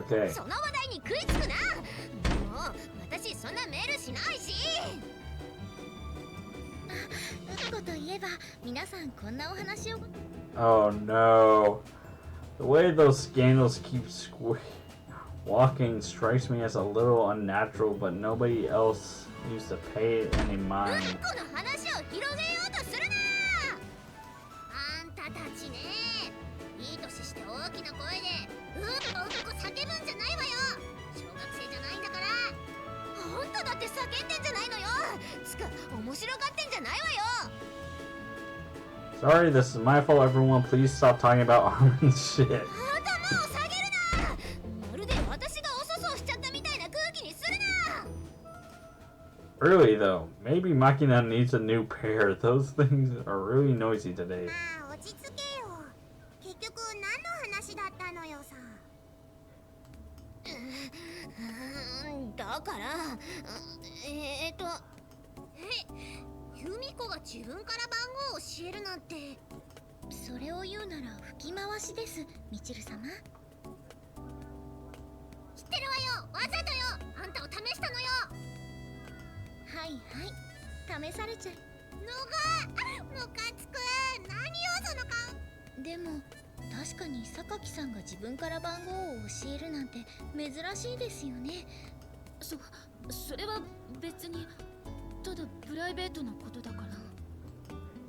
Okay. その話題に食いつくな。もう私そんなメールしないし。こと言えば皆さんこんなお話を。Oh no. The way those scandals keep walking strikes me as a little unnatural, but nobody else seems to pay it any mind. この話を広げようとするな。あんたたちね、いい年して大きな声で叫ぶんじゃないわよ。小学生じゃないんだから。あんただって叫んでんじゃないのよ。つか面白がってんじゃないわよ。Sorry, this is my fault, everyone. Please stop talking about arm and shit. 頭を下げるな。まるで私がおそそしちゃったみたいな空気にするな。Really, though, maybe Machina needs a new pair. Those things are really noisy today. まあ落ち着けよ。結局何の話だったのよさ。だから由美子が自分から番号を教えるなんて。それを言うなら吹き回しです、みちる様。知ってるわよ、わざとよ。あんたを試したのよ。はいはい、試されちゃうのがムカつく。何よその顔。でも確かに榊さんが自分から番号を教えるなんて珍しいですよね。それは別にただプライベートなことだから。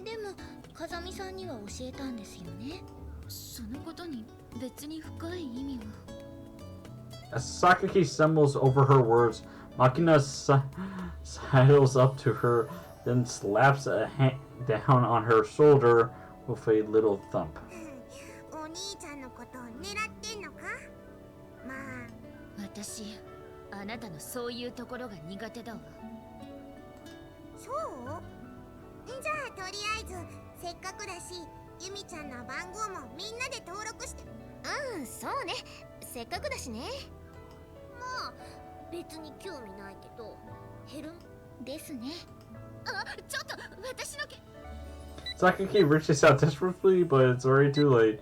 でも風見さんには教えたんですよね。そのことに別に深い意味は。As Sakaki stumbles over her words, Machina sidles up to her, then slaps a hand down on her shoulder with a little thump. お兄ちゃんのことを狙ってんのか。まあ私、あなたのそういうところが苦手だわ。そう？じゃあとりあえずせっかくだしユミちゃんの番号もみんなで登録して。そうね、せっかくだしね。まあ別に興味ないけど。ヘルンですね。ちょっと私のSakaki reaches out desperately, but it's already too late.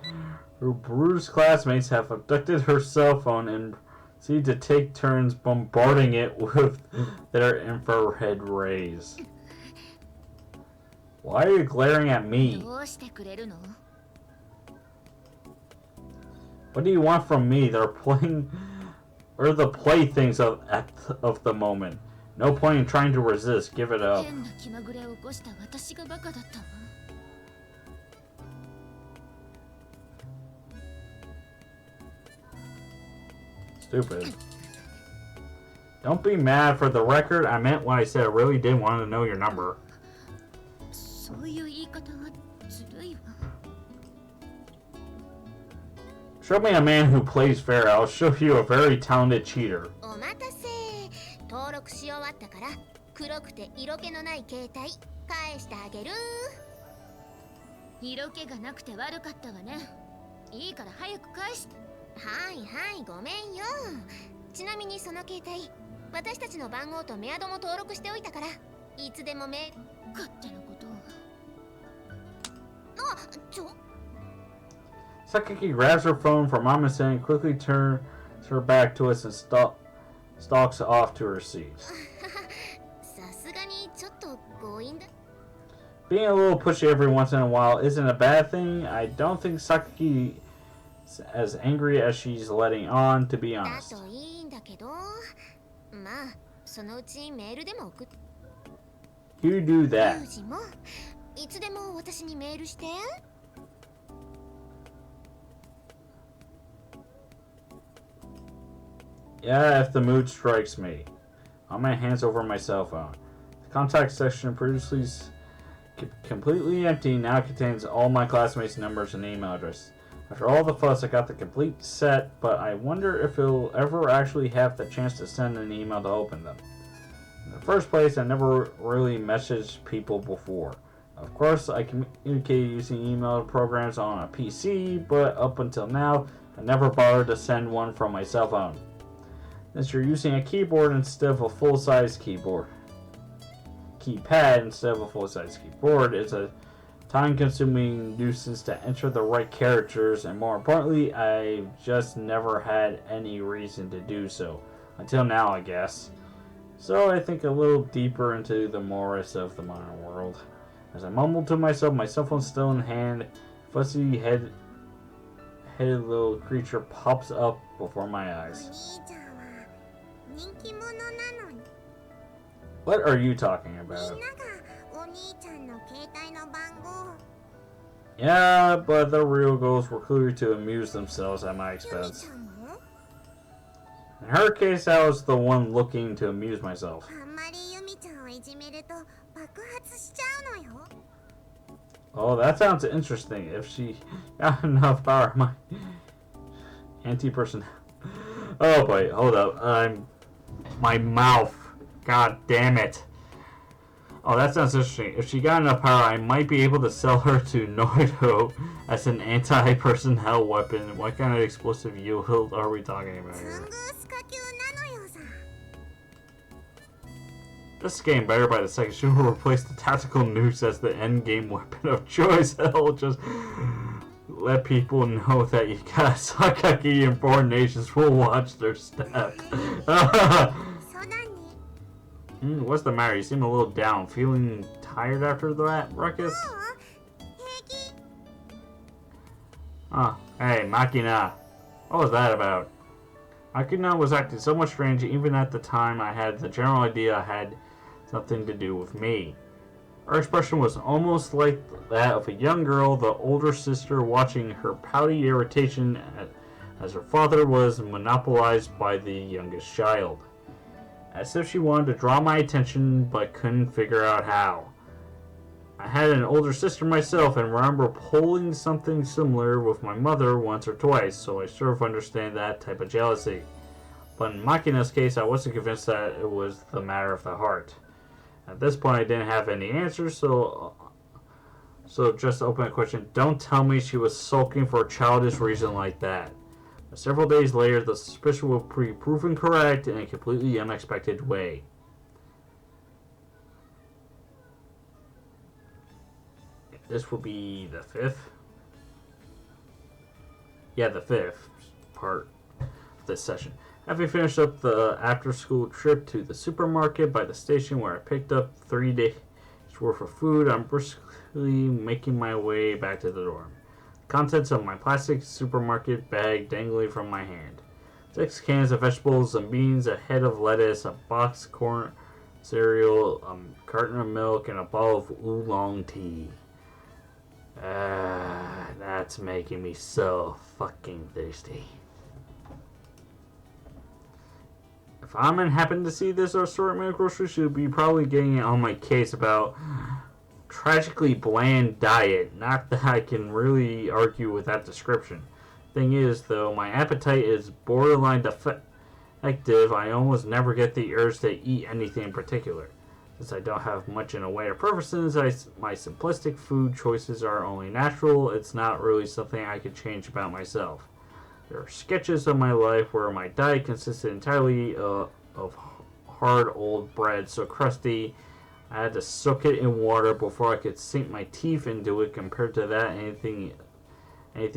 Her bruised classmates have abducted her cell phone and proceed to take turns bombarding it with their infrared rays. Why are you glaring at me? どうしてくれるの？ What do you want from me? They're playing, or the playthings of the moment. No point in trying to resist. Give it up. 変な気まぐれを起こした私がバカだったわ。Stupid. Don't be mad. For the record, I meant what I said. I really did want to know your number. そういう言い方はずるいわ。Show me a man who plays fair. I'll show you a very talented cheater. お待たせ。登録し終わったから黒くて色気のない携帯返してあげる。色気がなくて悪かったわね。いいから早く返して。はいはい、ごめんよ。ちなみにその携帯私たちの番号とメアドも登録しておいたからいつでも勝手なことを。Sakaki grabs her phone from Amase and quickly turns her back to us and stalks off to her seat. さすがにちょっと強引だ。Being a little pushy every once in a while isn't a bad thing. I don't think Sakaki is as angry as she's letting on, to be だ honest. といいんだけど、まあそのうちメールでも送って。 You do ユ that. ージもいつでも私にメールして。Yeah, if the mood strikes me. On my hands over my cell phone. The contact section previously completely empty now contains all my classmates' numbers and email addresses. After all the fuss, I got the complete set, but I wonder if it'll ever actually have the chance to send an email to open them. In the first place, I never really messaged people before. Of course, I communicated using email programs on a PC, but up until now, I never bothered to send one from my cell phone. Since you're using a keyboard instead of a full-size keypad instead of a full-size keyboard, it's a time-consuming nuisance to enter the right characters, and more importantly, I just never had any reason to do so. Until now, I guess. So I think a little deeper into the mores of the modern world. As I mumbled to myself, my cell phone still in hand, fuzzy-headed little creature pops up before my eyes. What are you talking about? Yeah, but the real goals were clearly to amuse themselves at my expense. In her case, I was the one looking to amuse myself. Oh, that sounds interesting. If she got enough power, my anti-person. Oh boy, hold up. My mouth. God damn it. Oh, that sounds interesting. If she got enough power, I might be able to sell her to Noido as an anti-personnel weapon. What kind of explosive yield are we talking about here? This is getting better by the second. She will replace the tactical nukes as the endgame weapon of choice. Hell, just let people know that you got Sakaki and foreign nations will watch their step. What's the matter? You seem a little down. Feeling tired after that, Ruckus? Hey, Machina. What was that about? Machina was acting somewhat strange. Even at the time, I had the general idea it had something to do with me. Her expression was almost like that of a young girl, the older sister watching her pouty irritation as her father was monopolized by the youngest child. As if she wanted to draw my attention but couldn't figure out how. I had an older sister myself and remember pulling something similar with my mother once or twice, so I sort of understand that type of jealousy. But in Machina's case, I wasn't convinced that it was the matter of the heart. At this point, I didn't have any answers, so just to open a question, don't tell me she was sulking for a childish reason like that. But several days later, the suspicion will be proven correct in a completely unexpected way. This will be the 5th? Yeah, the 5th part of this session. Having finished up the after-school trip to the supermarket by the station where I picked up 3 days worth of food, I'm briskly making my way back to the dorm. The contents of my plastic supermarket bag dangling from my hand. 6 cans of vegetables and beans, a head of lettuce, a box of corn cereal, a carton of milk, and a bottle of oolong tea. That's making me so fucking thirsty. If Amin happened to see this assortment of groceries, she would be probably getting on my case about tragically bland diet. Not that I can really argue with that description. Thing is, though, my appetite is borderline defective. I almost never get the urge to eat anything in particular. Since I don't have much in a way of preferences, my simplistic food choices are only natural. It's not really something I could change about myself. There are sketches of my life where my diet consisted entirely of hard old bread, so crusty I had to soak it in water before I could sink my teeth into it. Compared to that, anything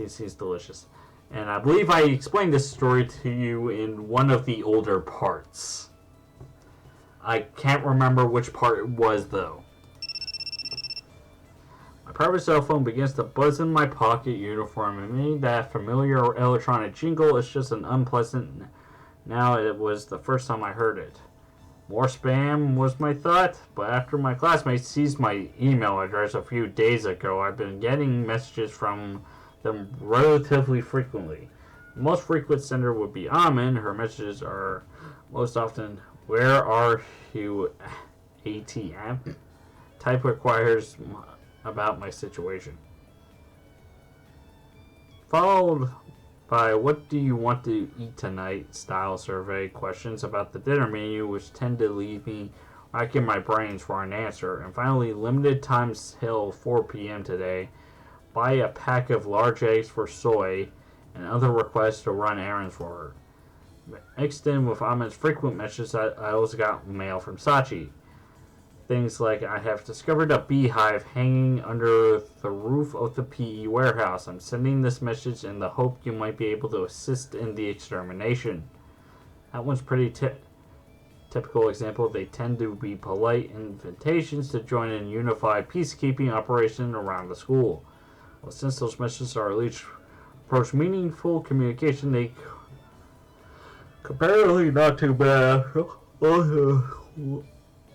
seems delicious. And I believe I explained this story to you in one of the older parts. I can't remember which part it was, though. My private cell phone begins to buzz in my pocket uniform, and me, that familiar electronic jingle is just an unpleasant. Now it was the first time I heard it. More spam was my thought, but after my classmates seized my email address a few days ago, I've been getting messages from them relatively frequently. The most frequent sender would be Amin. Her messages are most often, "Where are you, ATM?" Type requires about my situation. Followed by "What do you want to eat tonight?" style survey questions about the dinner menu, which tend to leave me racking my brains for an answer. And finally, limited time till 4 p.m. today. Buy a pack of large eggs for soy, and other requests to run errands for her. Mixed in with Amin's frequent messages, I also got mail from Sachi. Things like, I have discovered a beehive hanging under the roof of the PE warehouse. I'm sending this message in the hope you might be able to assist in the extermination. That one's pretty typical example. They tend to be polite invitations to join in unified peacekeeping operation around the school. Well, since those messages are at least approach meaningful communication, they comparatively not too bad.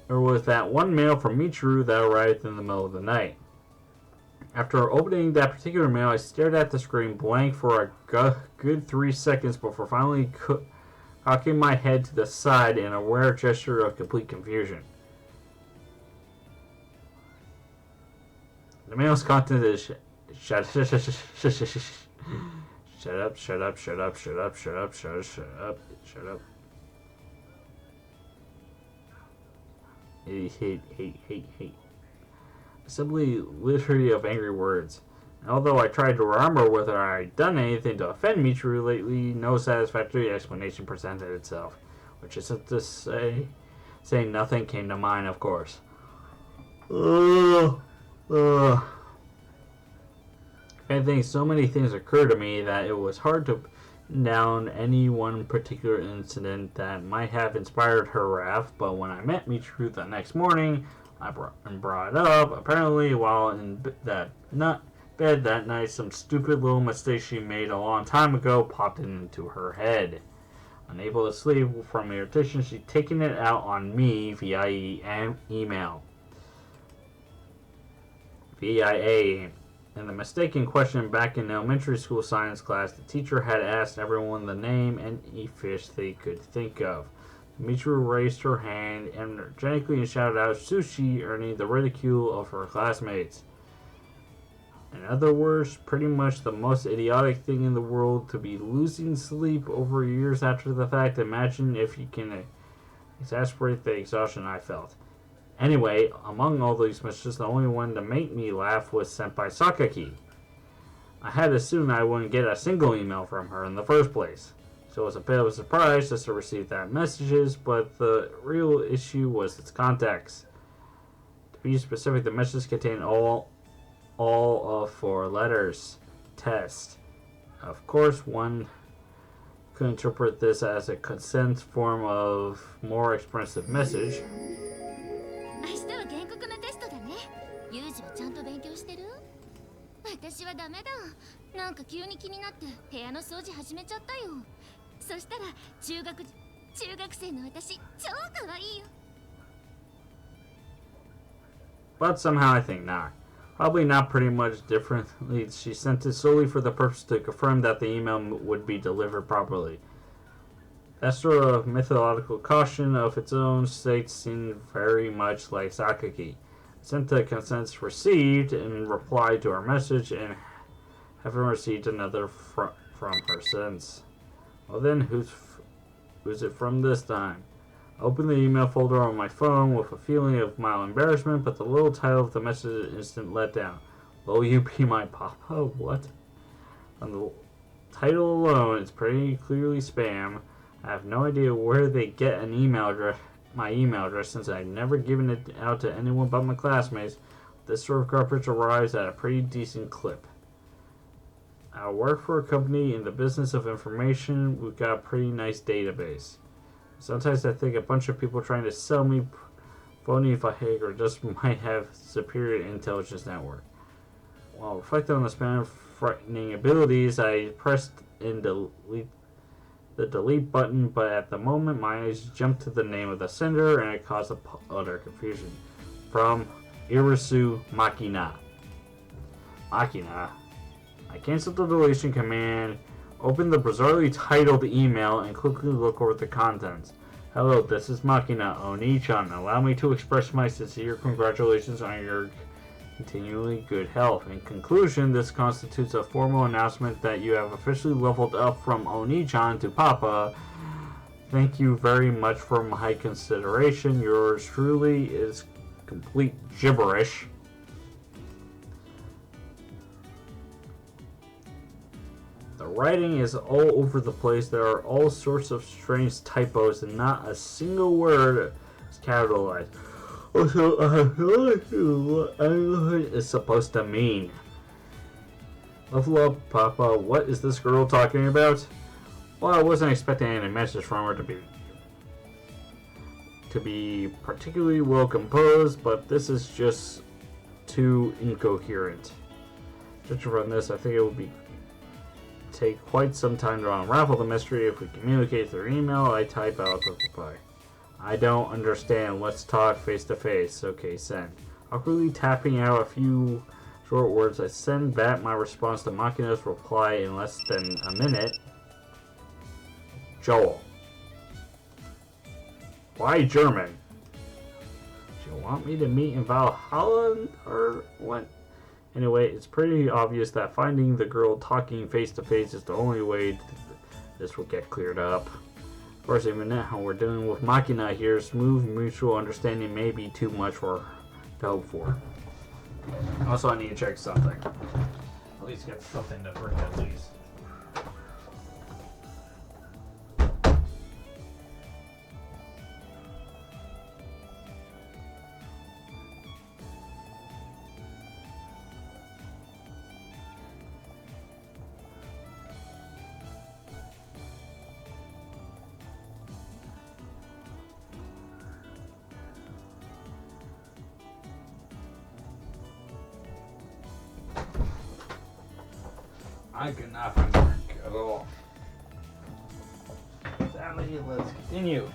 There was that one mail from Michiru that arrived in the middle of the night. After opening that particular mail, I stared at the screen blank for a good 3 seconds before finally cocking my head to the side in a rare gesture of complete confusion. The mail's content is shut up, shut up, shut up, shut up, shut up, shut up, shut up, shut up. Hate. Simply litany of angry words. And although I tried to remember whether I had done anything to offend Michiru lately, no satisfactory explanation presented itself. Which isn't to say nothing came to mind, of course. I think so many things occurred to me that it was hard to pin down any one particular incident that might have inspired her wrath, but when I met Michiru the next morning, I brought it up. Apparently, while in bed that night, some stupid little mistake she made a long time ago popped into her head. Unable to sleep from irritation, she'd taken it out on me via email. In the mistaken question back in elementary school science class, the teacher had asked everyone the name and any fish they could think of. Michiru raised her hand energetically and shouted out sushi, earning the ridicule of her classmates. In other words, pretty much the most idiotic thing in the world to be losing sleep over years after the fact. Imagine if you can exasperate the exhaustion I felt. Anyway, among all these messages, the only one to make me laugh was sent by Sakaki. I had assumed I wouldn't get a single email from her in the first place, so it was a bit of a surprise just to receive that messages, but the real issue was its context. To be specific, the messages contained all of 4 letters. Test. Of course, one could interpret this as a consent form of more expressive message. 明日は原告のテストだね。ユージはちゃんと勉強してる？私はダメだ。なんか急に気になって部屋の掃除始めちゃったよ。そしたら中学生の私超可愛いよ。But somehow I think not. Probably not pretty much differently. She sent it solely for the purpose to confirm that the email would be delivered properly. That sort of mythological caution of its own state seemed very much like Sakaki. Sent the consents received in reply to her message and haven't received another from her since. Well then, who's it from this time? I opened the email folder on my phone with a feeling of mild embarrassment, but the little title of the message is an instant letdown. Will you be my papa? What? On the title alone, it's pretty clearly spam. I have no idea where they get my email address, since I've never given it out to anyone but my classmates. This sort of garbage arrives at a pretty decent clip. I work for a company in the business of information. We've got a pretty nice database. Sometimes I think a bunch of people trying to sell me phony fake or just might have superior intelligence network. While reflecting on the spam frightening abilities, I pressed in the delete button, but at the moment my eyes jumped to the name of the sender and it caused utter confusion. From Irisu Makina. Makina. I canceled the deletion command, opened the bizarrely titled email, and quickly looked over the contents. Hello, this is Makina Oni-chan. Allow me to express my sincere congratulations on your continually good health. In conclusion, this constitutes a formal announcement that you have officially leveled up from Oni-chan to Papa. Thank you very much for my consideration. Yours truly is complete gibberish. The writing is all over the place. There are all sorts of strange typos and not a single word is capitalized. Also, what is supposed to mean. Level up, Papa. What is this girl talking about? Well, I wasn't expecting any message from her to be particularly well composed, but this is just too incoherent. Judging from this, I think it would take quite some time to unravel the mystery. If we communicate through email, I type out the reply. I don't understand. Let's talk face to face. Okay, send. Awkwardly tapping out a few short words, I send back my response to Machina's reply in less than a minute. Joel. Why German? Do you want me to meet in Valhalla or what? Anyway, it's pretty obvious that finding the girl talking face to face is the only way this will get cleared up. Of course, even now we're dealing with Machina here. Smooth mutual understanding may be too much for to hope for. Also, I need to check something. At least get something to drink at least. I could not find a drink at all. Sadly, let's continue.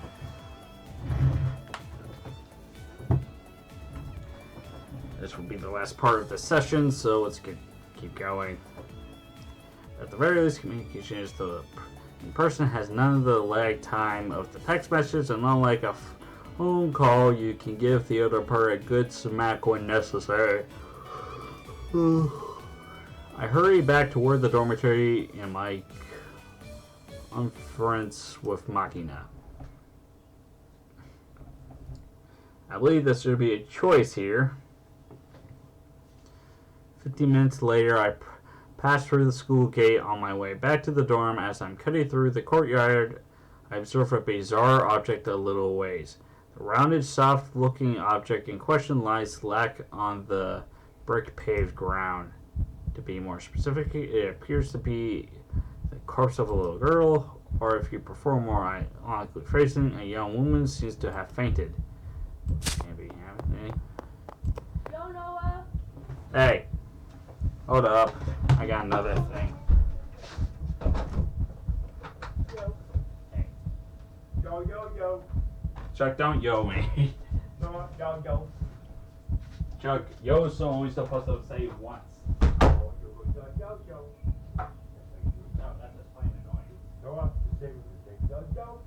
This will be the last part of the session, so let's keep going. At the very least, communication is in person has none of the lag time of the text message, and unlike a phone call, you can give the other party a good smack when necessary. I hurry back toward the dormitory in my conference with Machina. I believe this should be a choice here. 15 minutes later, I pass through the school gate on my way back to the dorm. As I'm cutting through the courtyard, I observe a bizarre object a little ways. The rounded, soft-looking object in question lies slack on the brick-paved ground. To be more specific, it appears to be the corpse of a little girl, or if you prefer more ironically phrasing, a young woman seems to have fainted. Maybe happening. Yo, Noah. Hey, hold up. I got another thing. Yo. Hey. Yo. Chuck, don't yo me. No, yo. Chuck, yo is only supposed to say once. Yo. No, that's just plain annoying. Noah, say what you say. Yo.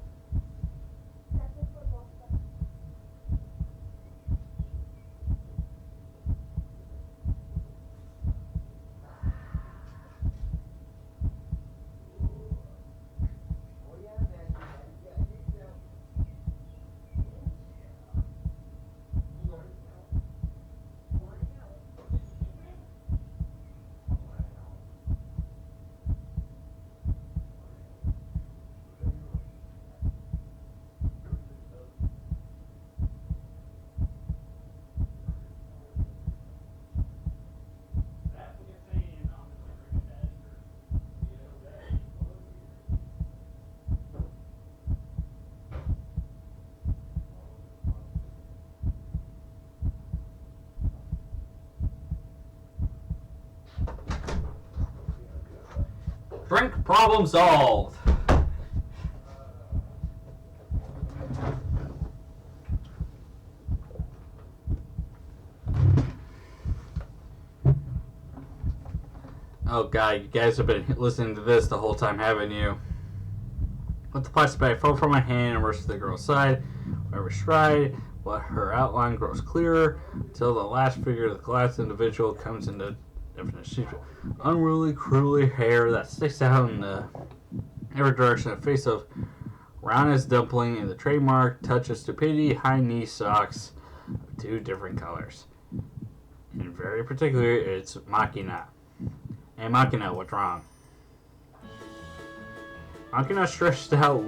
Drink problem solved. Oh god, you guys have been listening to this the whole time, haven't you? Let the plastic bag fall from my hand and rush to the girl's side. Whenever stride, but her outline grows clearer until the last figure of the glass individual comes into definition. Unruly, curly hair that sticks out in every direction. A face of round as dumpling in the trademark touch of stupidity. High knee socks of two different colors. In very particular, it's Machina. Hey Machina, what's wrong? Machina stretched out,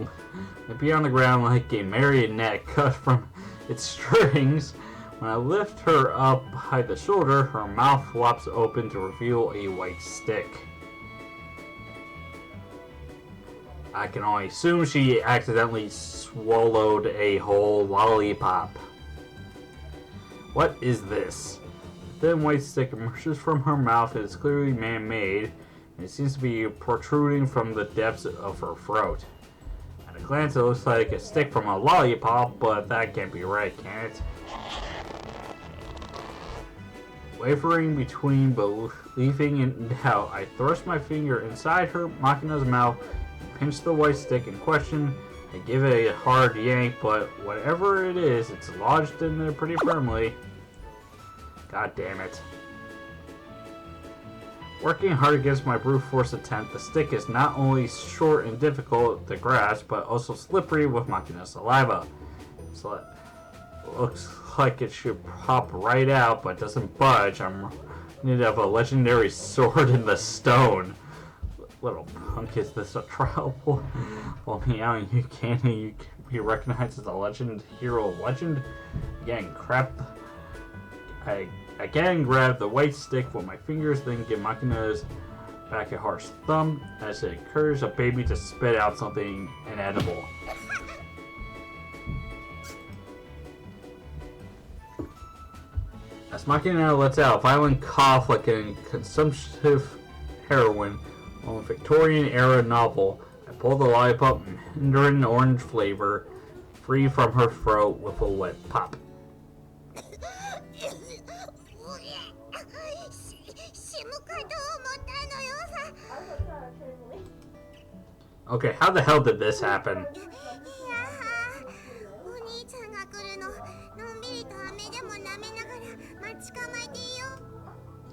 limping on the ground like a marionette cut from its strings, When I lift her up by the shoulder, her mouth flops open to reveal a white stick. I can only assume she accidentally swallowed a whole lollipop. What is this? The thin white stick emerges from her mouth and is clearly man-made, and it seems to be protruding from the depths of her throat. At a glance, it looks like a stick from a lollipop, but that can't be right, can it? Wavering between believing and doubt, I thrust my finger inside her Machina's mouth and pinch the white stick in question. I give it a hard yank, but whatever it is, it's lodged in there pretty firmly. God damn it. Working hard against my brute force attempt, the stick is not only short and difficult to grasp, but also slippery with Machina's saliva. So it looks like it should pop right out, but doesn't budge. I'm in need of a legendary sword in the stone. Little punk, is this a trial? Well, meow, you can be recognized as a legend, hero legend. Again, crap. I again grab the white stick with my fingers, then give Machina's back a harsh thumb as it encourages a baby to spit out something inedible. As Machina lets out a violent cough like a consumptive heroine on a Victorian-era novel, I pull the lollipop Mandarin orange flavor free from her throat with a wet pop. Okay, how the hell did this happen?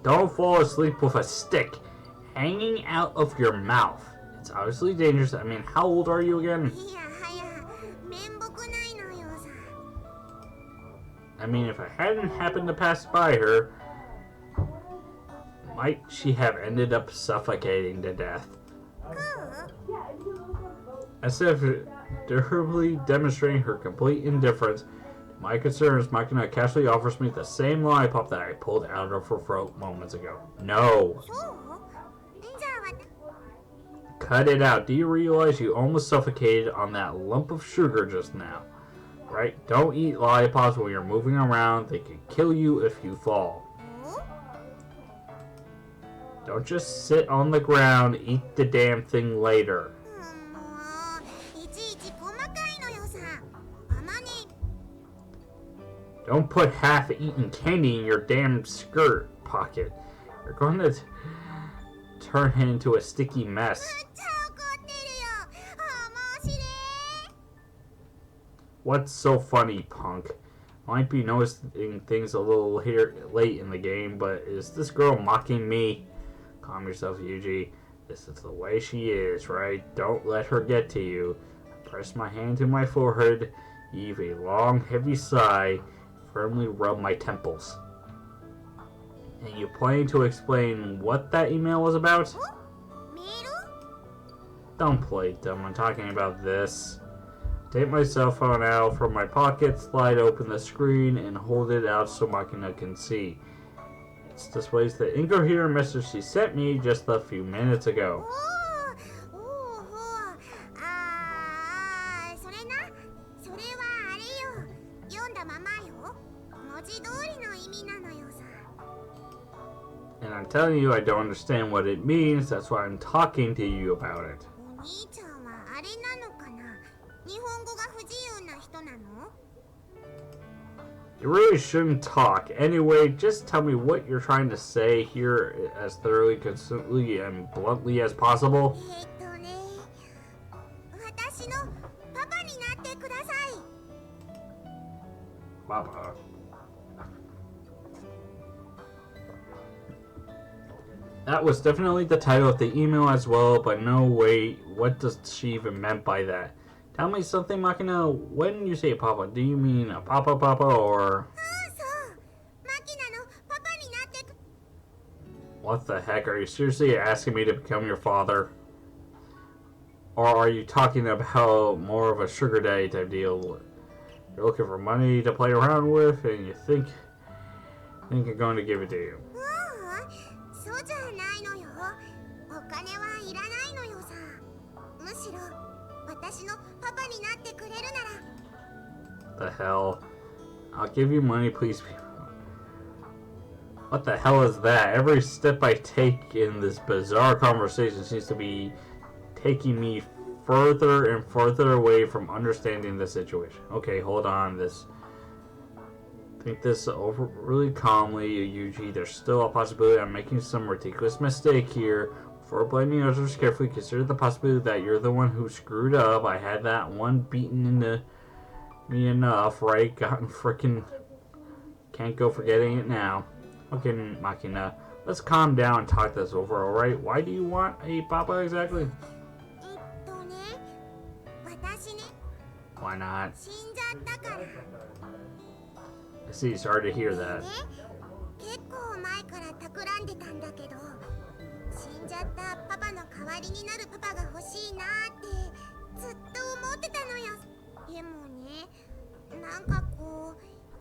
Don't fall asleep with a stick hanging out of your mouth. It's obviously dangerous. I mean, how old are you again? I mean, if I hadn't happened to pass by her, might she have ended up suffocating to death? As if durably demonstrating her complete indifference to my concerns, Machina casually offers me the same lollipop that I pulled out of her throat moments ago. No. Cut it out. Do you realize you almost suffocated on that lump of sugar just now? Right? Don't eat lollipops when you're moving around. They can kill you if you fall. Don't just sit on the ground. Eat the damn thing later. Don't put half-eaten candy in your damn skirt pocket. You're going to turn it into a sticky mess. What's so funny, punk? Might be noticing things a little here late in the game, but is this girl mocking me? Calm yourself, Yuji. This is the way she is, right? Don't let her get to you. I press my hand to my forehead, heave a long, heavy sigh, firmly rub my temples. And you plan to explain what that email was about? Don't play dumb. I'm talking about this. Take my cell phone out from my pocket, slide open the screen, and hold it out so Machina can see. It displays the incoherent message she sent me just a few minutes ago. And I'm telling you, I don't understand what it means. That's why I'm talking to you about it. You really shouldn't talk. Anyway, just tell me what you're trying to say here as thoroughly, consistently, and bluntly as possible. Papa. That was definitely the title of the email as well, but no, wait, what does she even meant by that? Tell me something, Machina. When you say papa, do you mean a papa or... What the heck? Are you seriously asking me to become your father? Or are you talking about more of a sugar daddy type deal? You're looking for money to play around with, and you think I'm going to give it to you. そうじゃないのよ。お金はいらないのよさ。むしろ私のパパになってくれるなら。The hell? I'll give you money, please. What the hell is that? Every step I take in this bizarre conversation seems to be taking me further and further away from understanding the situation. Okay, hold on. Think this over really calmly, Yuji. There's still a possibility I'm making some ridiculous mistake here. Before blaming others, carefully consider the possibility that you're the one who screwed up. I had that one beaten into me enough, right? Gotten frickin' can't go forgetting it now. Okay, Makina, let's calm down and talk this over, alright? Why do you want a papa exactly? Why not? I see, sorry to hear that. 結構前から企んでたんだけど、死んじゃったパパの代わりになるパパが欲しいなってずっと思ってたのよ。でもね、なんかこ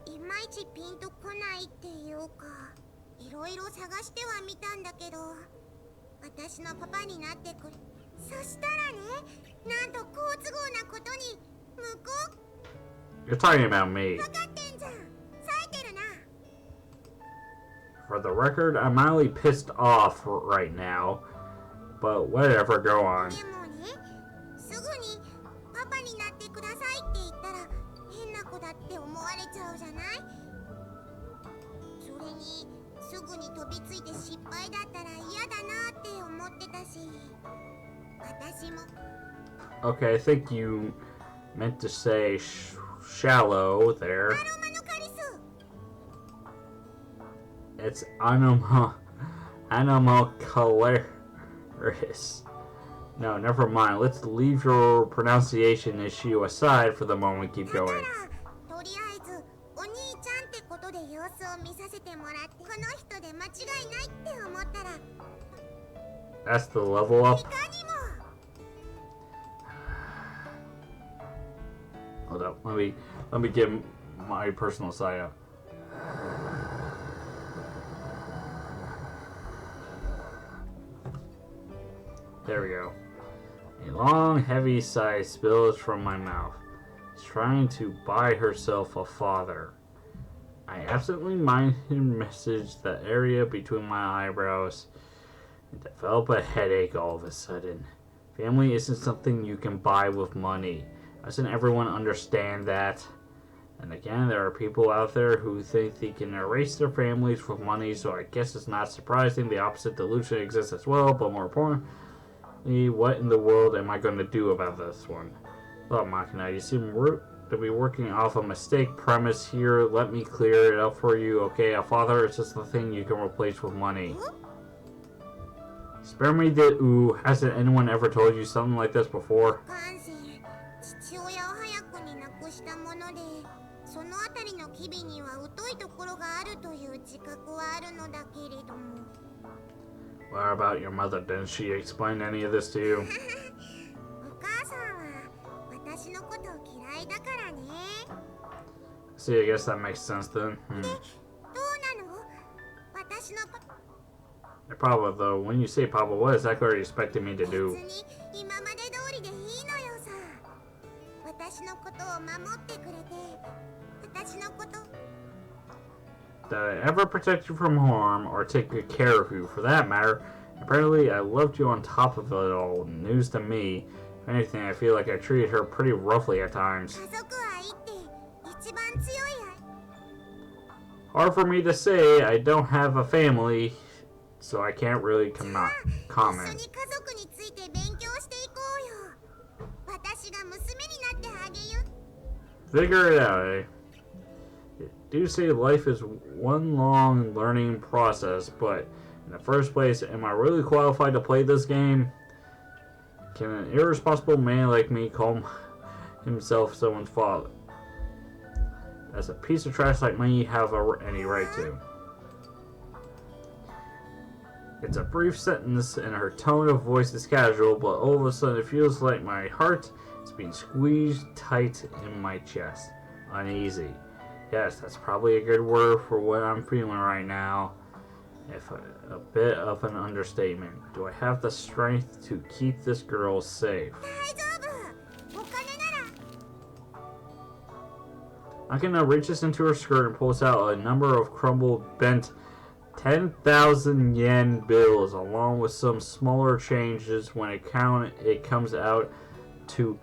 ういまいちピンとこないっていうか、いろいろ探してはみたんだけど、私のパパになってくれ。そしたらね、なんと好都合なことに向こう。You're talking about me. 分かってんじゃん。For the record, I'm mildly pissed off right now, but whatever, go on. でもね、すぐにパパになってくださいって言ったら変な子だって思われちゃうじゃない？それにすぐに飛びついて失敗だったら嫌だなって思ってたし、私も。Okay, I think you meant to say shallow there. It's animal caloris. No, never mind. Let's leave your pronunciation issue aside for the moment. Keep going. That's the level up. Hold up. Let me give my personal side up. There we go. A long, heavy sigh spills from my mouth. She's trying to buy herself a father. I absently message the area between my eyebrows and develop a headache all of a sudden. Family isn't something you can buy with money. Doesn't everyone understand that? And again, there are people out there who think they can erase their families with money, so I guess it's not surprising the opposite delusion exists as well, but more importantly, what in the world am I going to do about this one? Look, Makina, you seem to be working off a mistake premise here. Let me clear it up for you, okay? A father is just the thing you can replace with money. Spare me the ooh. Hasn't anyone ever told you something like this before? What about your mother? Didn't she explain any of this to you? See, I guess that makes sense then. Papa, though, when you say Papa, what exactly are you expecting me to do? Did I ever protect you from harm or take good care of you? For that matter, apparently I loved you on top of it all. News to me. If anything, I feel like I treated her pretty roughly at times. Hard for me to say. I don't have a family, so I can't really comment. Figure it out, eh? You do say life is one long learning process, but in the first place, am I really qualified to play this game? Can an irresponsible man like me call himself someone's father? As a piece of trash like me have any right to. It's a brief sentence and her tone of voice is casual, but all of a sudden it feels like my heart is being squeezed tight in my chest. uneasy. Yes, that's probably a good word for what I'm feeling right now. If a bit of an understatement. Do I have the strength to keep this girl safe? 大丈夫。お金なら。 Akina reaches into her skirt and pulls out a number of crumbled, bent 10,000 yen bills, along with some smaller changes. When it comes out to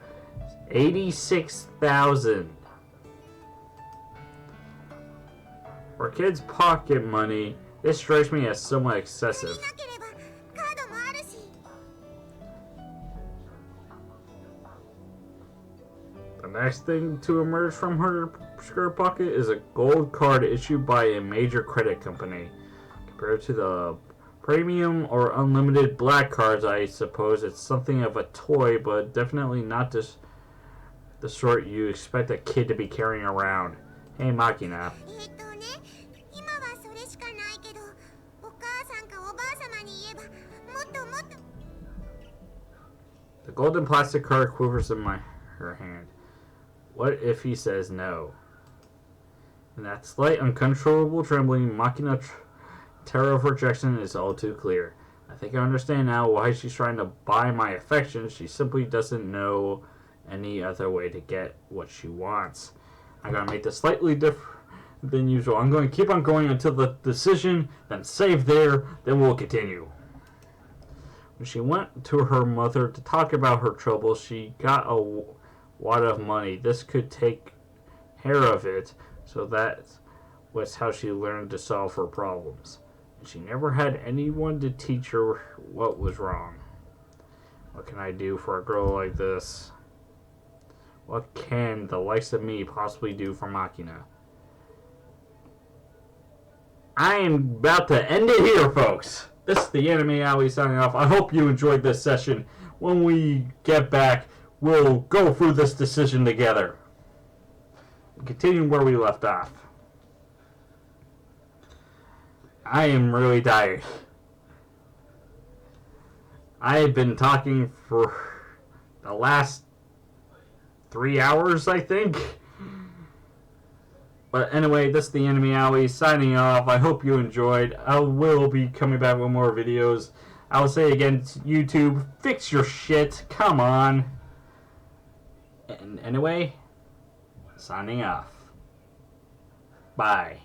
86,000. For kids' pocket money, this strikes me as somewhat excessive. なければカードもあるし。 The next thing to emerge from her skirt pocket is a gold card issued by a major credit company. Compared to the premium or unlimited black cards, I suppose it's something of a toy, but definitely not the sort you expect a kid to be carrying around. Hey, Makina. 今はそれしかないけど、お母さんかおばあさまに言えばもっともっと。 The golden plastic card quivers in her hand. What if he says no? And that slight, uncontrollable trembling, Makina terror of rejection is all too clear. I think I understand now why she's trying to buy my affection. She simply doesn't know any other way to get what she wants. I'm going to make this slightly different than usual. I'm going to keep on going until the decision, then save there, then we'll continue. When she went to her mother to talk about her troubles, she got a wad of money. This could take care of it, so that was how she learned to solve her problems. She never had anyone to teach her what was wrong. What can I do for a girl like this? What can the likes of me possibly do for Makina? I am about to end it here, folks. This is the Anime Alley signing off. I hope you enjoyed this session. When we get back, we'll go through this decision together. Continuing where we left off. I am really tired. I have been talking for the last 3 hours, I think. But anyway, this is the Anime Alley signing off. I hope you enjoyed. I will be coming back with more videos. I will say again, YouTube, fix your shit. Come on. And anyway, signing off. Bye.